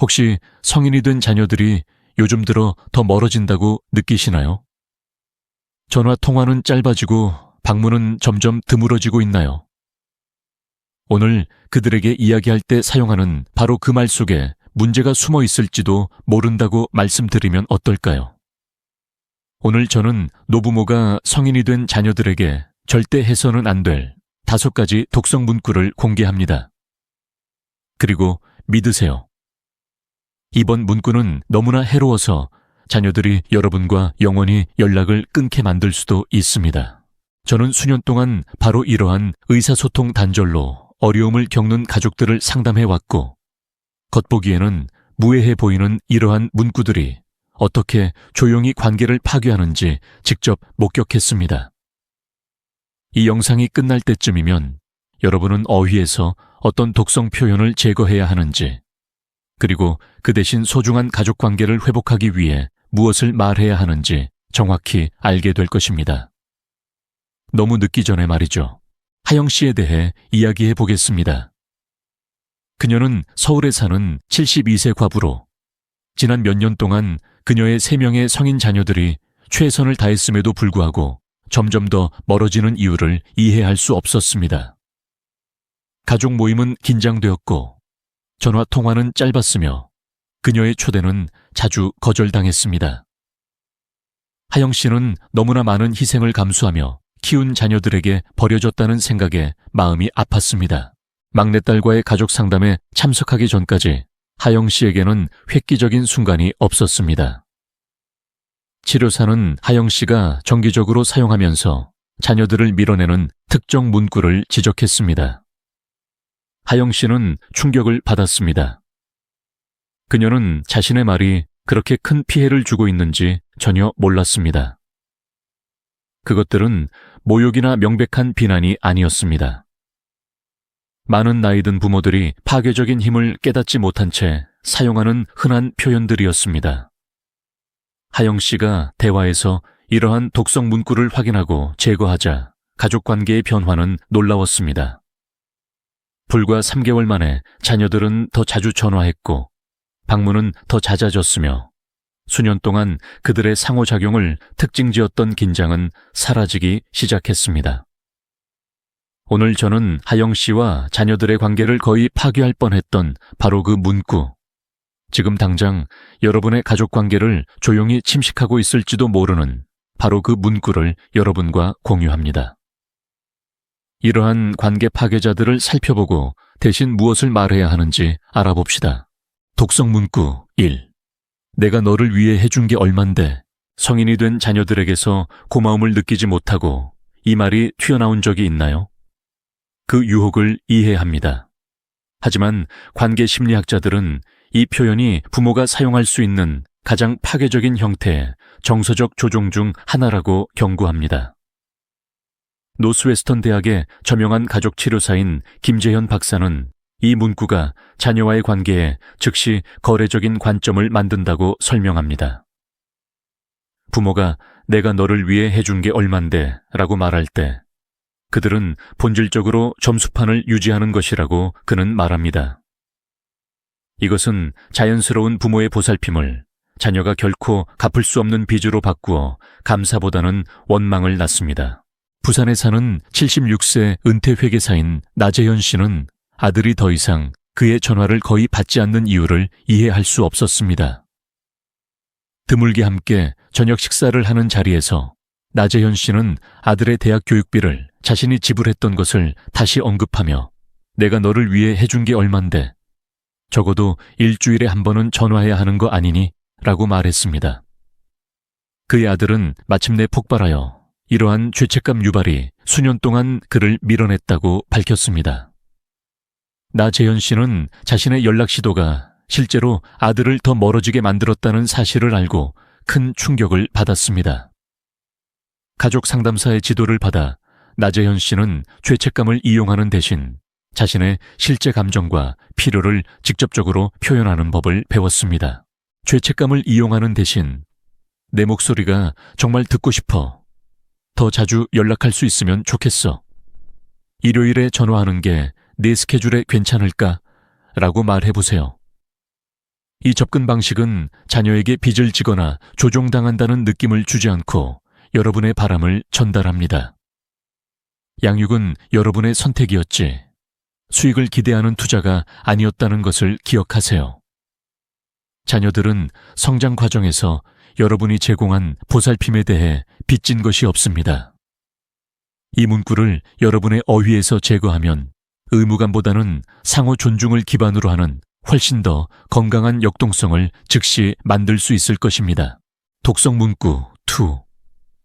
혹시 성인이 된 자녀들이 요즘 들어 더 멀어진다고 느끼시나요? 전화 통화는 짧아지고 방문은 점점 드물어지고 있나요? 오늘 그들에게 이야기할 때 사용하는 바로 그 말 속에 문제가 숨어 있을지도 모른다고 말씀드리면 어떨까요? 오늘 저는 노부모가 성인이 된 자녀들에게 절대 해서는 안 될 5가지 독성 문구를 공개합니다. 그리고 믿으세요. 이번 문구는 너무나 해로워서 자녀들이 여러분과 영원히 연락을 끊게 만들 수도 있습니다. 저는 수년 동안 바로 이러한 의사소통 단절로 어려움을 겪는 가족들을 상담해왔고, 겉보기에는 무해해 보이는 이러한 문구들이 어떻게 조용히 관계를 파괴하는지 직접 목격했습니다. 이 영상이 끝날 때쯤이면 여러분은 어휘에서 어떤 독성 표현을 제거해야 하는지, 그리고 그 대신 소중한 가족 관계를 회복하기 위해 무엇을 말해야 하는지 정확히 알게 될 것입니다. 너무 늦기 전에 말이죠. 하영 씨에 대해 이야기해 보겠습니다. 그녀는 서울에 사는 72세 과부로 지난 몇 년 동안 그녀의 3명의 성인 자녀들이 최선을 다했음에도 불구하고 점점 더 멀어지는 이유를 이해할 수 없었습니다. 가족 모임은 긴장되었고 전화 통화는 짧았으며 그녀의 초대는 자주 거절당했습니다. 하영 씨는 너무나 많은 희생을 감수하며 키운 자녀들에게 버려졌다는 생각에 마음이 아팠습니다. 막내딸과의 가족 상담에 참석하기 전까지 하영 씨에게는 획기적인 순간이 없었습니다. 치료사는 하영 씨가 정기적으로 사용하면서 자녀들을 밀어내는 특정 문구를 지적했습니다. 하영 씨는 충격을 받았습니다. 그녀는 자신의 말이 그렇게 큰 피해를 주고 있는지 전혀 몰랐습니다. 그것들은 모욕이나 명백한 비난이 아니었습니다. 많은 나이 든 부모들이 파괴적인 힘을 깨닫지 못한 채 사용하는 흔한 표현들이었습니다. 하영 씨가 대화에서 이러한 독성 문구를 확인하고 제거하자 가족 관계의 변화는 놀라웠습니다. 불과 3개월 만에 자녀들은 더 자주 전화했고 방문은 더 잦아졌으며 수년 동안 그들의 상호작용을 특징지었던 긴장은 사라지기 시작했습니다. 오늘 저는 하영 씨와 자녀들의 관계를 거의 파괴할 뻔했던 바로 그 문구, 지금 당장 여러분의 가족 관계를 조용히 침식하고 있을지도 모르는 바로 그 문구를 여러분과 공유합니다. 이러한 관계 파괴자들을 살펴보고 대신 무엇을 말해야 하는지 알아봅시다. 독성 문구 1. 내가 너를 위해 해준 게 얼만데 성인이 된 자녀들에게서 고마움을 느끼지 못하고 이 말이 튀어나온 적이 있나요? 그 유혹을 이해합니다. 하지만 관계 심리학자들은 이 표현이 부모가 사용할 수 있는 가장 파괴적인 형태의 정서적 조종 중 하나라고 경고합니다. 노스웨스턴 대학의 저명한 가족 치료사인 김재현 박사는 이 문구가 자녀와의 관계에 즉시 거래적인 관점을 만든다고 설명합니다. 부모가 내가 너를 위해 해준 게 얼만데 라고 말할 때 그들은 본질적으로 점수판을 유지하는 것이라고 그는 말합니다. 이것은 자연스러운 부모의 보살핌을 자녀가 결코 갚을 수 없는 빚으로 바꾸어 감사보다는 원망을 낳습니다. 부산에 사는 76세 은퇴 회계사인 나재현 씨는 아들이 더 이상 그의 전화를 거의 받지 않는 이유를 이해할 수 없었습니다. 드물게 함께 저녁 식사를 하는 자리에서 나재현 씨는 아들의 대학 교육비를 자신이 지불했던 것을 다시 언급하며 내가 너를 위해 해준 게 얼만데 적어도 일주일에 한 번은 전화해야 하는 거 아니니? 라고 말했습니다. 그의 아들은 마침내 폭발하여 이러한 죄책감 유발이 수년 동안 그를 밀어냈다고 밝혔습니다. 나재현 씨는 자신의 연락 시도가 실제로 아들을 더 멀어지게 만들었다는 사실을 알고 큰 충격을 받았습니다. 가족 상담사의 지도를 받아 나재현 씨는 죄책감을 이용하는 대신 자신의 실제 감정과 필요를 직접적으로 표현하는 법을 배웠습니다. 죄책감을 이용하는 대신 내 목소리가 정말 듣고 싶어. 더 자주 연락할 수 있으면 좋겠어. 일요일에 전화하는 게 내 스케줄에 괜찮을까? 라고 말해보세요. 이 접근 방식은 자녀에게 빚을 지거나 조종당한다는 느낌을 주지 않고 여러분의 바람을 전달합니다. 양육은 여러분의 선택이었지, 수익을 기대하는 투자가 아니었다는 것을 기억하세요. 자녀들은 성장 과정에서 여러분이 제공한 보살핌에 대해 빚진 것이 없습니다. 이 문구를 여러분의 어휘에서 제거하면 의무감보다는 상호 존중을 기반으로 하는 훨씬 더 건강한 역동성을 즉시 만들 수 있을 것입니다. 독성 문구 2.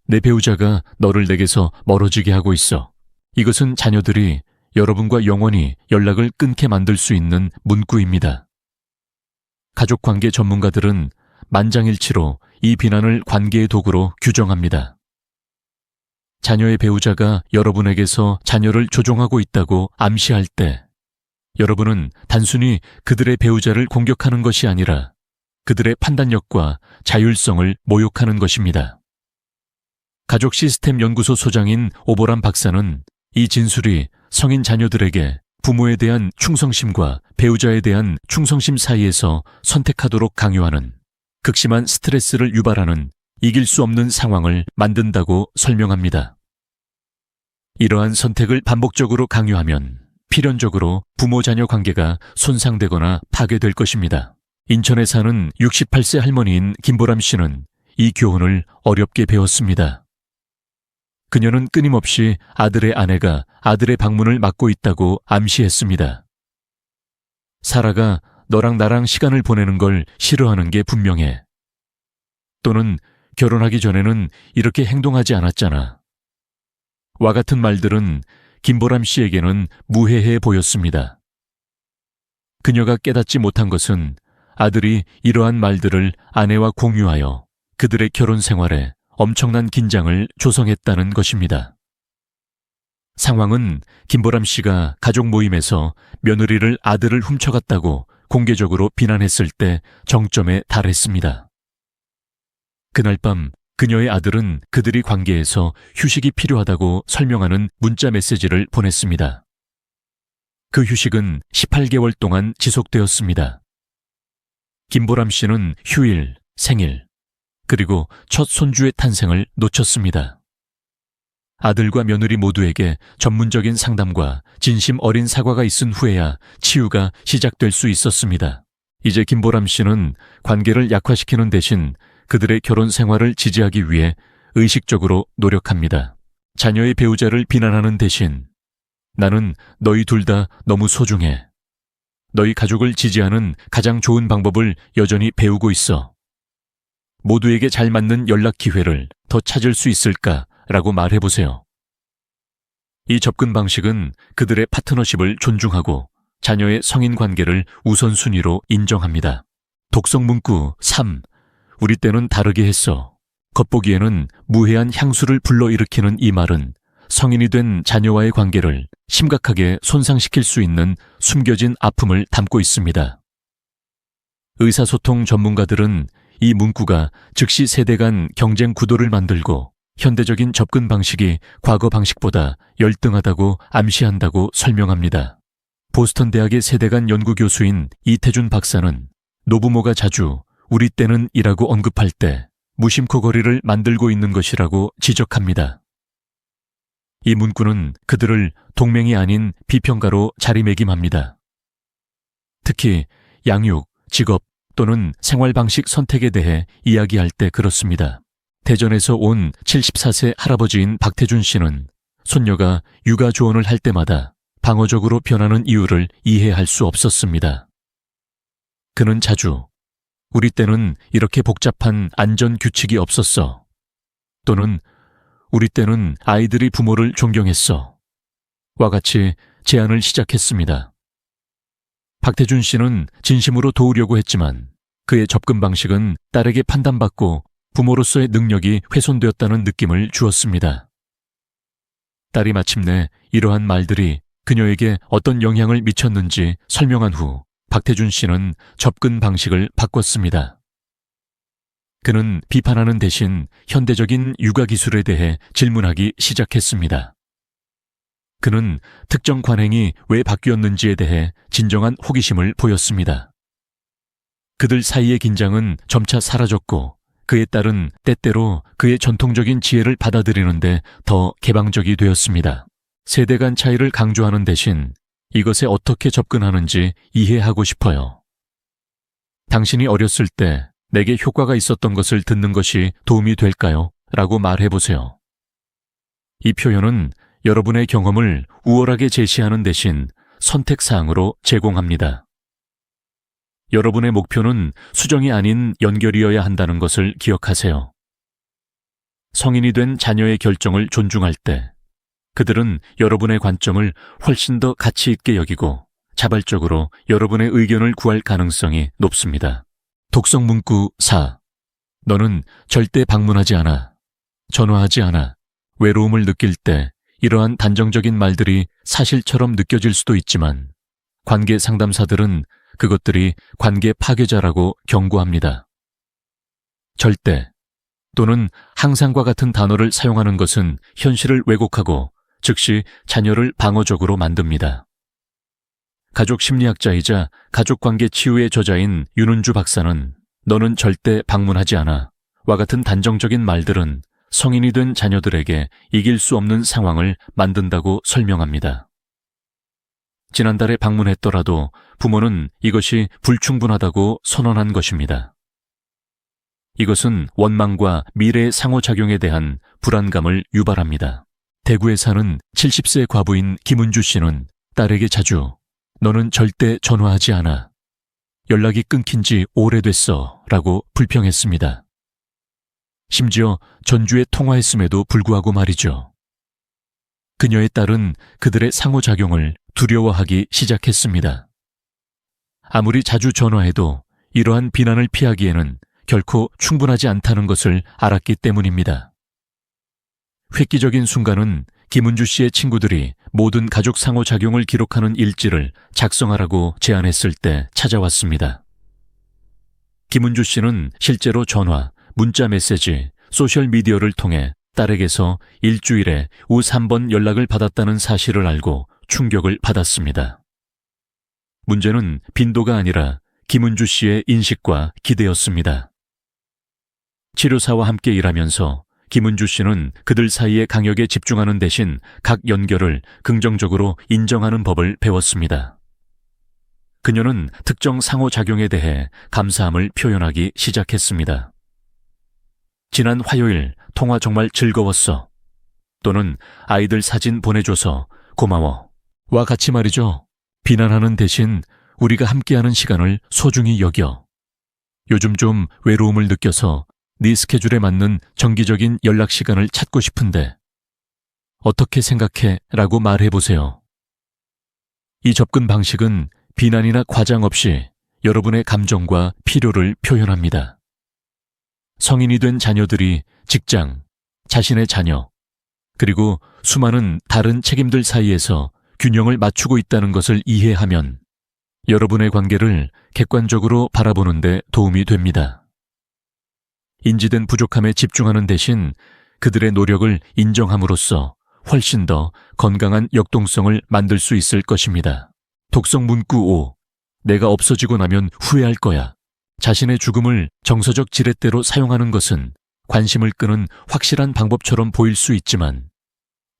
내 배우자가 너를 내게서 멀어지게 하고 있어. 이것은 자녀들이 여러분과 영원히 연락을 끊게 만들 수 있는 문구입니다. 가족관계 전문가들은 만장일치로 이 비난을 관계의 도구로 규정합니다. 자녀의 배우자가 여러분에게서 자녀를 조종하고 있다고 암시할 때, 여러분은 단순히 그들의 배우자를 공격하는 것이 아니라 그들의 판단력과 자율성을 모욕하는 것입니다. 가족 시스템 연구소 소장인 오보람 박사는 이 진술이 성인 자녀들에게 부모에 대한 충성심과 배우자에 대한 충성심 사이에서 선택하도록 강요하는 극심한 스트레스를 유발하는 이길 수 없는 상황을 만든다고 설명합니다. 이러한 선택을 반복적으로 강요하면 필연적으로 부모-자녀 관계가 손상되거나 파괴될 것입니다. 인천에 사는 68세 할머니인 김보람 씨는 이 교훈을 어렵게 배웠습니다. 그녀는 끊임없이 아들의 아내가 아들의 방문을 막고 있다고 암시했습니다. 사라가 너랑 나랑 시간을 보내는 걸 싫어하는 게 분명해. 또는 결혼하기 전에는 이렇게 행동하지 않았잖아. 와 같은 말들은 김보람 씨에게는 무해해 보였습니다. 그녀가 깨닫지 못한 것은 아들이 이러한 말들을 아내와 공유하여 그들의 결혼 생활에 엄청난 긴장을 조성했다는 것입니다. 상황은 김보람 씨가 가족 모임에서 며느리를 아들을 훔쳐갔다고 공개적으로 비난했을 때 정점에 달했습니다. 그날 밤 그녀의 아들은 그들이 관계에서 휴식이 필요하다고 설명하는 문자 메시지를 보냈습니다. 그 휴식은 18개월 동안 지속되었습니다. 김보람 씨는 휴일, 생일, 그리고 첫 손주의 탄생을 놓쳤습니다. 아들과 며느리 모두에게 전문적인 상담과 진심 어린 사과가 있은 후에야 치유가 시작될 수 있었습니다. 이제 김보람 씨는 관계를 약화시키는 대신 그들의 결혼 생활을 지지하기 위해 의식적으로 노력합니다. 자녀의 배우자를 비난하는 대신 나는 너희 둘 다 너무 소중해. 너희 가족을 지지하는 가장 좋은 방법을 여전히 배우고 있어. 모두에게 잘 맞는 연락 기회를 더 찾을 수 있을까라고 말해보세요. 이 접근 방식은 그들의 파트너십을 존중하고 자녀의 성인 관계를 우선순위로 인정합니다. 독성 문구 3. 우리 때는 다르게 했어. 겉보기에는 무해한 향수를 불러일으키는 이 말은 성인이 된 자녀와의 관계를 심각하게 손상시킬 수 있는 숨겨진 아픔을 담고 있습니다. 의사소통 전문가들은 이 문구가 즉시 세대 간 경쟁 구도를 만들고 현대적인 접근 방식이 과거 방식보다 열등하다고 암시한다고 설명합니다. 보스턴 대학의 세대 간 연구 교수인 이태준 박사는 노부모가 자주 우리 때는 이라고 언급할 때 무심코 거리를 만들고 있는 것이라고 지적합니다. 이 문구는 그들을 동맹이 아닌 비평가로 자리매김합니다. 특히 양육, 직업 또는 생활 방식 선택에 대해 이야기할 때 그렇습니다. 대전에서 온 74세 할아버지인 박태준 씨는 손녀가 육아 조언을 할 때마다 방어적으로 변하는 이유를 이해할 수 없었습니다. 그는 자주 우리 때는 이렇게 복잡한 안전 규칙이 없었어. 또는 우리 때는 아이들이 부모를 존경했어. 와 같이 제안을 시작했습니다. 박태준 씨는 진심으로 도우려고 했지만 그의 접근 방식은 딸에게 판단받고 부모로서의 능력이 훼손되었다는 느낌을 주었습니다. 딸이 마침내 이러한 말들이 그녀에게 어떤 영향을 미쳤는지 설명한 후 박태준 씨는 접근 방식을 바꿨습니다. 그는 비판하는 대신 현대적인 육아 기술에 대해 질문하기 시작했습니다. 그는 특정 관행이 왜 바뀌었는지에 대해 진정한 호기심을 보였습니다. 그들 사이의 긴장은 점차 사라졌고 그에 따른 때때로 그의 전통적인 지혜를 받아들이는데 더 개방적이 되었습니다. 세대 간 차이를 강조하는 대신 이것에 어떻게 접근하는지 이해하고 싶어요. 당신이 어렸을 때 내게 효과가 있었던 것을 듣는 것이 도움이 될까요? 라고 말해보세요. 이 표현은 여러분의 경험을 우월하게 제시하는 대신 선택사항으로 제공합니다. 여러분의 목표는 수정이 아닌 연결이어야 한다는 것을 기억하세요. 성인이 된 자녀의 결정을 존중할 때 그들은 여러분의 관점을 훨씬 더 가치 있게 여기고 자발적으로 여러분의 의견을 구할 가능성이 높습니다. 독성 문구 4. 너는 절대 방문하지 않아, 전화하지 않아. 외로움을 느낄 때 이러한 단정적인 말들이 사실처럼 느껴질 수도 있지만 관계 상담사들은 그것들이 관계 파괴자라고 경고합니다. 절대 또는 항상과 같은 단어를 사용하는 것은 현실을 왜곡하고 즉시 자녀를 방어적으로 만듭니다. 가족 심리학자이자 가족관계 치유의 저자인 윤은주 박사는 너는 절대 방문하지 않아 와 같은 단정적인 말들은 성인이 된 자녀들에게 이길 수 없는 상황을 만든다고 설명합니다. 지난달에 방문했더라도 부모는 이것이 불충분하다고 선언한 것입니다. 이것은 원망과 미래의 상호작용에 대한 불안감을 유발합니다. 대구에 사는 70세 과부인 김은주 씨는 딸에게 자주 너는 절대 전화하지 않아. 연락이 끊긴 지 오래됐어 라고 불평했습니다. 심지어 전주에 통화했음에도 불구하고 말이죠. 그녀의 딸은 그들의 상호작용을 두려워하기 시작했습니다. 아무리 자주 전화해도 이러한 비난을 피하기에는 결코 충분하지 않다는 것을 알았기 때문입니다. 획기적인 순간은 김은주 씨의 친구들이 모든 가족 상호작용을 기록하는 일지를 작성하라고 제안했을 때 찾아왔습니다. 김은주 씨는 실제로 전화, 문자 메시지, 소셜미디어를 통해 딸에게서 일주일에 3번 연락을 받았다는 사실을 알고 충격을 받았습니다. 문제는 빈도가 아니라 김은주 씨의 인식과 기대였습니다. 치료사와 함께 일하면서 김은주 씨는 그들 사이의 강역에 집중하는 대신 각 연결을 긍정적으로 인정하는 법을 배웠습니다. 그녀는 특정 상호작용에 대해 감사함을 표현하기 시작했습니다. 지난 화요일 통화 정말 즐거웠어. 또는 아이들 사진 보내줘서 고마워. 와 같이 말이죠. 비난하는 대신 우리가 함께하는 시간을 소중히 여겨. 요즘 좀 외로움을 느껴서 네 스케줄에 맞는 정기적인 연락 시간을 찾고 싶은데 어떻게 생각해? 라고 말해보세요. 이 접근 방식은 비난이나 과장 없이 여러분의 감정과 필요를 표현합니다. 성인이 된 자녀들이 직장, 자신의 자녀, 그리고 수많은 다른 책임들 사이에서 균형을 맞추고 있다는 것을 이해하면 여러분의 관계를 객관적으로 바라보는 데 도움이 됩니다. 인지된 부족함에 집중하는 대신 그들의 노력을 인정함으로써 훨씬 더 건강한 역동성을 만들 수 있을 것입니다. 독성 문구 5. 내가 없어지고 나면 후회할 거야. 자신의 죽음을 정서적 지렛대로 사용하는 것은 관심을 끄는 확실한 방법처럼 보일 수 있지만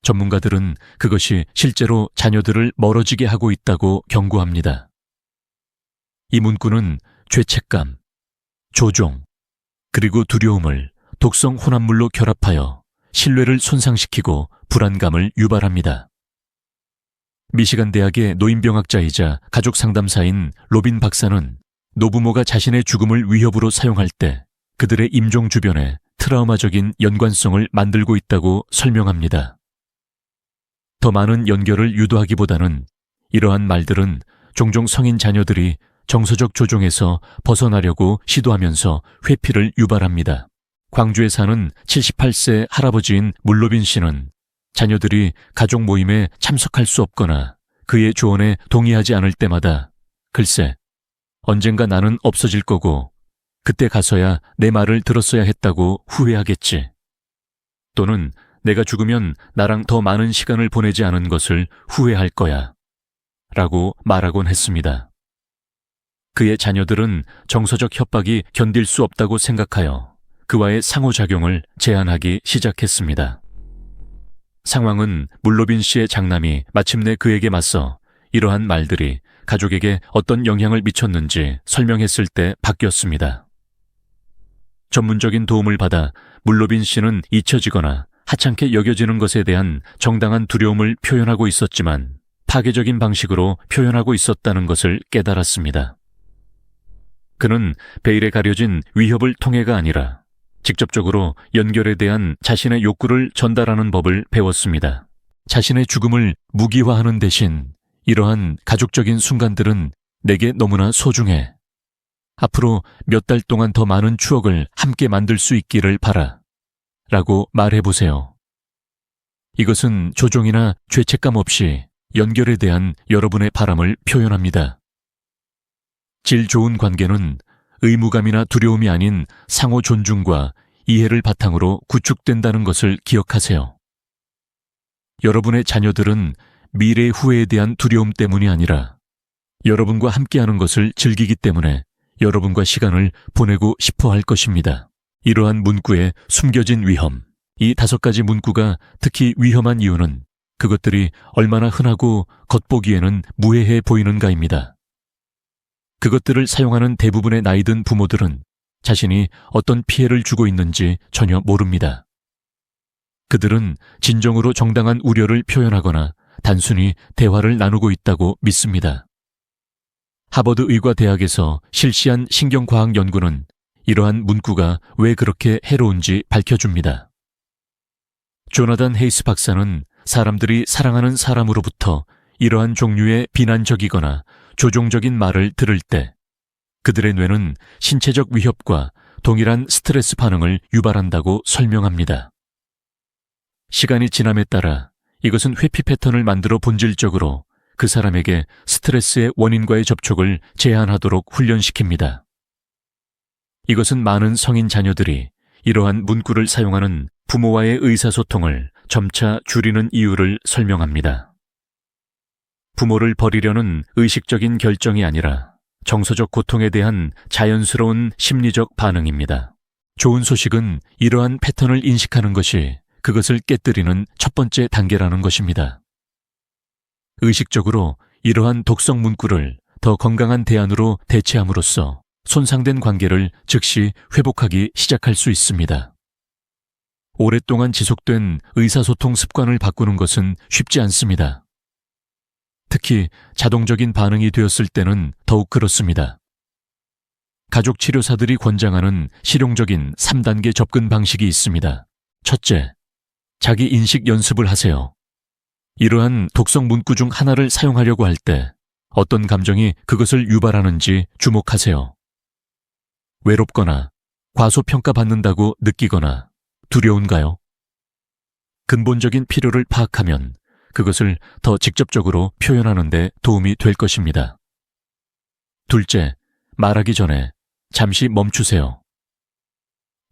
전문가들은 그것이 실제로 자녀들을 멀어지게 하고 있다고 경고합니다. 이 문구는 죄책감, 조종, 그리고 두려움을 독성 혼합물로 결합하여 신뢰를 손상시키고 불안감을 유발합니다. 미시간 대학의 노인병학자이자 가족상담사인 로빈 박사는 노부모가 자신의 죽음을 위협으로 사용할 때 그들의 임종 주변에 트라우마적인 연관성을 만들고 있다고 설명합니다. 더 많은 연결을 유도하기보다는 이러한 말들은 종종 성인 자녀들이 정서적 조종에서 벗어나려고 시도하면서 회피를 유발합니다. 광주에 사는 78세 할아버지인 물로빈 씨는 자녀들이 가족 모임에 참석할 수 없거나 그의 조언에 동의하지 않을 때마다 글쎄, 언젠가 나는 없어질 거고 그때 가서야 내 말을 들었어야 했다고 후회하겠지. 또는 내가 죽으면 나랑 더 많은 시간을 보내지 않은 것을 후회할 거야. 라고 말하곤 했습니다. 그의 자녀들은 정서적 협박이 견딜 수 없다고 생각하여 그와의 상호작용을 제한하기 시작했습니다. 상황은 물로빈 씨의 장남이 마침내 그에게 맞서 이러한 말들이 가족에게 어떤 영향을 미쳤는지 설명했을 때 바뀌었습니다. 전문적인 도움을 받아 물로빈 씨는 잊혀지거나 하찮게 여겨지는 것에 대한 정당한 두려움을 표현하고 있었지만 파괴적인 방식으로 표현하고 있었다는 것을 깨달았습니다. 그는 베일에 가려진 위협을 통해가 아니라 직접적으로 연결에 대한 자신의 욕구를 전달하는 법을 배웠습니다. 자신의 죽음을 무기화하는 대신 이러한 가족적인 순간들은 내게 너무나 소중해. 앞으로 몇 달 동안 더 많은 추억을 함께 만들 수 있기를 바라. 라고 말해보세요. 이것은 조종이나 죄책감 없이 연결에 대한 여러분의 바람을 표현합니다. 질 좋은 관계는 의무감이나 두려움이 아닌 상호 존중과 이해를 바탕으로 구축된다는 것을 기억하세요. 여러분의 자녀들은 미래의 후회에 대한 두려움 때문이 아니라 여러분과 함께하는 것을 즐기기 때문에 여러분과 시간을 보내고 싶어 할 것입니다. 이러한 문구에 숨겨진 위험, 이 5가지 문구가 특히 위험한 이유는 그것들이 얼마나 흔하고 겉보기에는 무해해 보이는가입니다. 그것들을 사용하는 대부분의 나이든 부모들은 자신이 어떤 피해를 주고 있는지 전혀 모릅니다. 그들은 진정으로 정당한 우려를 표현하거나 단순히 대화를 나누고 있다고 믿습니다. 하버드 의과대학에서 실시한 신경과학 연구는 이러한 문구가 왜 그렇게 해로운지 밝혀줍니다. 조나단 헤이스 박사는 사람들이 사랑하는 사람으로부터 이러한 종류의 비난적이거나 조종적인 말을 들을 때 그들의 뇌는 신체적 위협과 동일한 스트레스 반응을 유발한다고 설명합니다. 시간이 지남에 따라 이것은 회피 패턴을 만들어 본질적으로 그 사람에게 스트레스의 원인과의 접촉을 제한하도록 훈련시킵니다. 이것은 많은 성인 자녀들이 이러한 문구를 사용하는 부모와의 의사소통을 점차 줄이는 이유를 설명합니다. 부모를 버리려는 의식적인 결정이 아니라 정서적 고통에 대한 자연스러운 심리적 반응입니다. 좋은 소식은 이러한 패턴을 인식하는 것이 그것을 깨뜨리는 첫 번째 단계라는 것입니다. 의식적으로 이러한 독성 문구를 더 건강한 대안으로 대체함으로써 손상된 관계를 즉시 회복하기 시작할 수 있습니다. 오랫동안 지속된 의사소통 습관을 바꾸는 것은 쉽지 않습니다. 특히 자동적인 반응이 되었을 때는 더욱 그렇습니다. 가족 치료사들이 권장하는 실용적인 3단계 접근 방식이 있습니다. 첫째, 자기 인식 연습을 하세요. 이러한 독성 문구 중 하나를 사용하려고 할 때 어떤 감정이 그것을 유발하는지 주목하세요. 외롭거나 과소평가받는다고 느끼거나 두려운가요? 근본적인 필요를 파악하면 그것을 더 직접적으로 표현하는 데 도움이 될 것입니다. 둘째, 말하기 전에 잠시 멈추세요.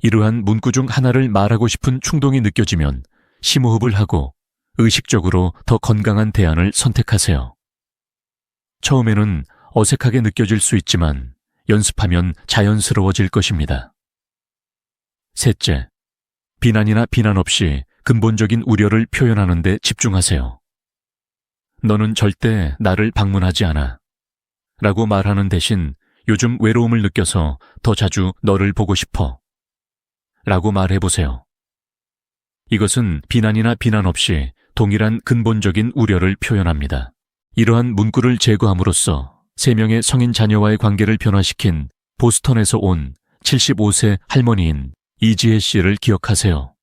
이러한 문구 중 하나를 말하고 싶은 충동이 느껴지면 심호흡을 하고 의식적으로 더 건강한 대안을 선택하세요. 처음에는 어색하게 느껴질 수 있지만 연습하면 자연스러워질 것입니다. 셋째, 비난이나 비난 없이 근본적인 우려를 표현하는 데 집중하세요. 너는 절대 나를 방문하지 않아. 라고 말하는 대신 요즘 외로움을 느껴서 더 자주 너를 보고 싶어. 라고 말해보세요. 이것은 비난이나 비난 없이 동일한 근본적인 우려를 표현합니다. 이러한 문구를 제거함으로써 3명의 성인 자녀와의 관계를 변화시킨 보스턴에서 온 75세 할머니인 이지혜 씨를 기억하세요.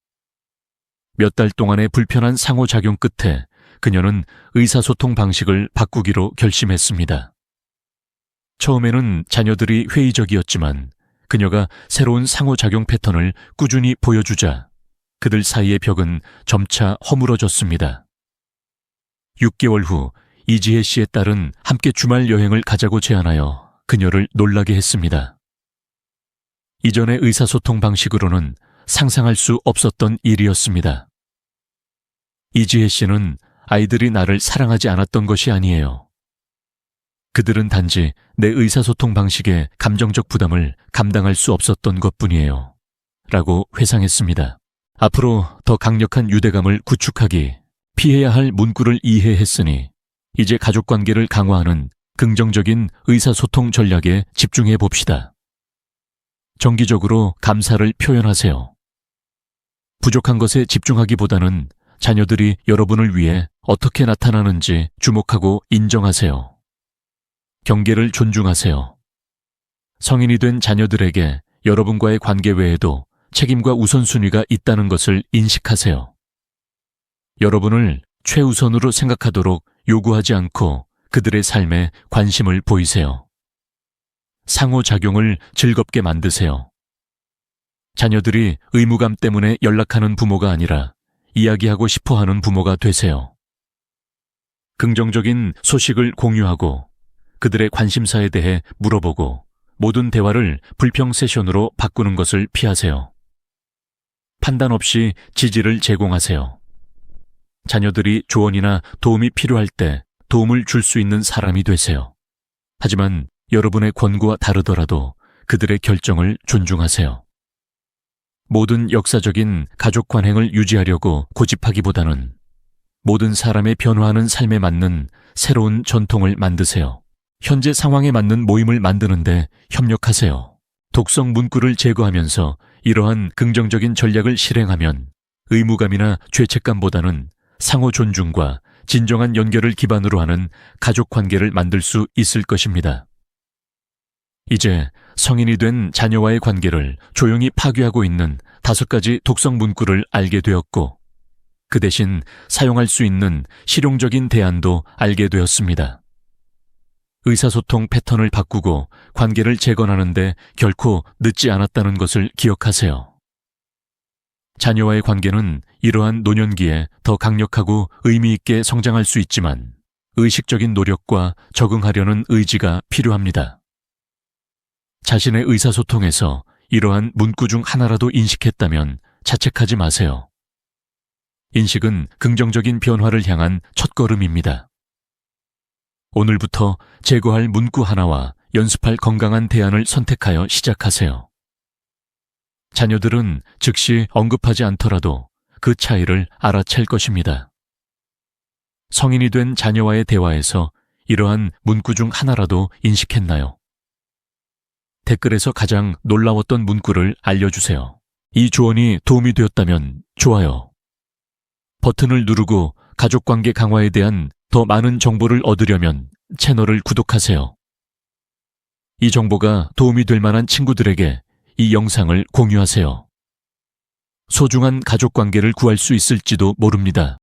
몇 달 동안의 불편한 상호작용 끝에 그녀는 의사소통 방식을 바꾸기로 결심했습니다. 처음에는 자녀들이 회의적이었지만 그녀가 새로운 상호작용 패턴을 꾸준히 보여주자 그들 사이의 벽은 점차 허물어졌습니다. 6개월 후 이지혜 씨의 딸은 함께 주말 여행을 가자고 제안하여 그녀를 놀라게 했습니다. 이전의 의사소통 방식으로는 상상할 수 없었던 일이었습니다. 이지혜 씨는 아이들이 나를 사랑하지 않았던 것이 아니에요. 그들은 단지 내 의사소통 방식의 감정적 부담을 감당할 수 없었던 것뿐이에요. 라고 회상했습니다. 앞으로 더 강력한 유대감을 구축하기, 피해야 할 문구를 이해했으니 이제 가족관계를 강화하는 긍정적인 의사소통 전략에 집중해 봅시다. 정기적으로 감사를 표현하세요. 부족한 것에 집중하기보다는 자녀들이 여러분을 위해 어떻게 나타나는지 주목하고 인정하세요. 경계를 존중하세요. 성인이 된 자녀들에게 여러분과의 관계 외에도 책임과 우선순위가 있다는 것을 인식하세요. 여러분을 최우선으로 생각하도록 요구하지 않고 그들의 삶에 관심을 보이세요. 상호작용을 즐겁게 만드세요. 자녀들이 의무감 때문에 연락하는 부모가 아니라 이야기하고 싶어하는 부모가 되세요. 긍정적인 소식을 공유하고 그들의 관심사에 대해 물어보고 모든 대화를 불평 세션으로 바꾸는 것을 피하세요. 판단 없이 지지를 제공하세요. 자녀들이 조언이나 도움이 필요할 때 도움을 줄 수 있는 사람이 되세요. 하지만 여러분의 권고와 다르더라도 그들의 결정을 존중하세요. 모든 역사적인 가족 관행을 유지하려고 고집하기보다는 모든 사람의 변화하는 삶에 맞는 새로운 전통을 만드세요. 현재 상황에 맞는 모임을 만드는데 협력하세요. 독성 문구를 제거하면서 이러한 긍정적인 전략을 실행하면 의무감이나 죄책감보다는 상호 존중과 진정한 연결을 기반으로 하는 가족 관계를 만들 수 있을 것입니다. 이제 성인이 된 자녀와의 관계를 조용히 파괴하고 있는 5가지 독성 문구를 알게 되었고, 그 대신 사용할 수 있는 실용적인 대안도 알게 되었습니다. 의사소통 패턴을 바꾸고 관계를 재건하는데 결코 늦지 않았다는 것을 기억하세요. 자녀와의 관계는 이러한 노년기에 더 강력하고 의미 있게 성장할 수 있지만 의식적인 노력과 적응하려는 의지가 필요합니다. 자신의 의사소통에서 이러한 문구 중 하나라도 인식했다면 자책하지 마세요. 인식은 긍정적인 변화를 향한 첫걸음입니다. 오늘부터 제거할 문구 하나와 연습할 건강한 대안을 선택하여 시작하세요. 자녀들은 즉시 언급하지 않더라도 그 차이를 알아챌 것입니다. 성인이 된 자녀와의 대화에서 이러한 문구 중 하나라도 인식했나요? 댓글에서 가장 놀라웠던 문구를 알려주세요. 이 조언이 도움이 되었다면 좋아요. 버튼을 누르고 가족관계 강화에 대한 더 많은 정보를 얻으려면 채널을 구독하세요. 이 정보가 도움이 될 만한 친구들에게 이 영상을 공유하세요. 소중한 가족관계를 구할 수 있을지도 모릅니다.